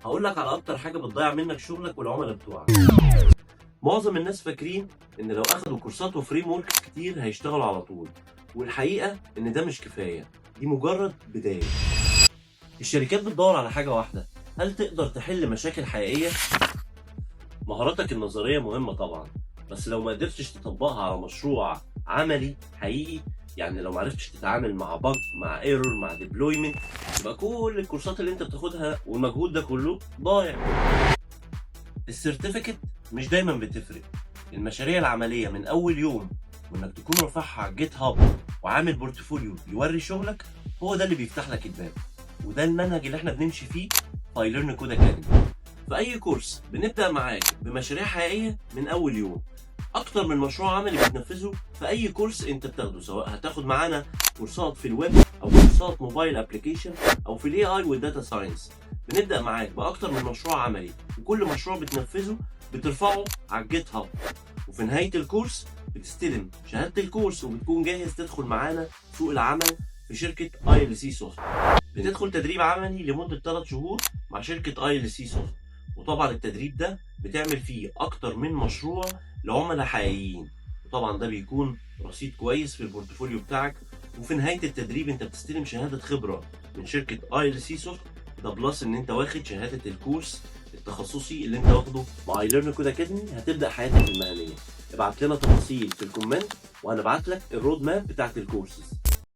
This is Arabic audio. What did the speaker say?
هقول لك على اكتر حاجه بتضيع منك شغلك والعملاء بتوعك. معظم الناس فاكرين ان لو اخدوا كورسات وفريم ورك كتير هيشتغلوا على طول، والحقيقه ان ده مش كفايه، دي مجرد بدايه. الشركات بتدور على حاجه واحده: هل تقدر تحل مشاكل حقيقيه؟ مهاراتك النظريه مهمه طبعا، بس لو ما قدرتش تطبقها على مشروع عملي حقيقي، يعني لو ما عرفتش تتعامل مع بج، مع ايرور، مع ديبلويمنت، يبقى كل الكورسات اللي انت بتاخدها والمجهود ده كله ضايع. السيرتيفيكت مش دايما بتفرق، المشاريع العمليه من اول يوم وانك تكون رافعها على جيت هاب وعامل بورتفوليو يوري شغلك، هو ده اللي بيفتح لك الباب. وده المنهج اللي احنا بنمشي فيه في ايلرن كود اكاديمي. في اي كورس بنبدا معاك بمشاريع حقيقيه من اول يوم، اكتر من مشروع عملي بتنفذه في اي كورس انت بتاخده، سواء هتاخد معانا كورسات في الويب او كورسات موبايل ابلكيشن او في الاي اي والداتا ساينس. بنبدا معاك باكتر من مشروع عملي، وكل مشروع بتنفذه بترفعه على الجيت هاب، وفي نهايه الكورس بتستلم شهاده الكورس وبتكون جاهز تدخل معانا سوق العمل في شركه اي ال سي سوفت. بتدخل تدريب عملي لمده 3 شهور مع شركه اي ال سي سوفت، وطبعا التدريب ده بتعمل فيه اكتر من مشروع لعملاء حقيقيين، وطبعا ده بيكون رصيد كويس في البورتفوليو بتاعك. وفي نهايه التدريب انت بتستلم شهاده خبره من شركه اي ال سي سوفت، ده بلس ان انت واخد شهاده الكورس التخصصي اللي انت واخده مع ايلرن كود اكاديمي. هتبدا حياتك المهنيه. ابعت لنا تفاصيل في الكومنت وهنبعت لك الرود ماب بتاعت الكورسز.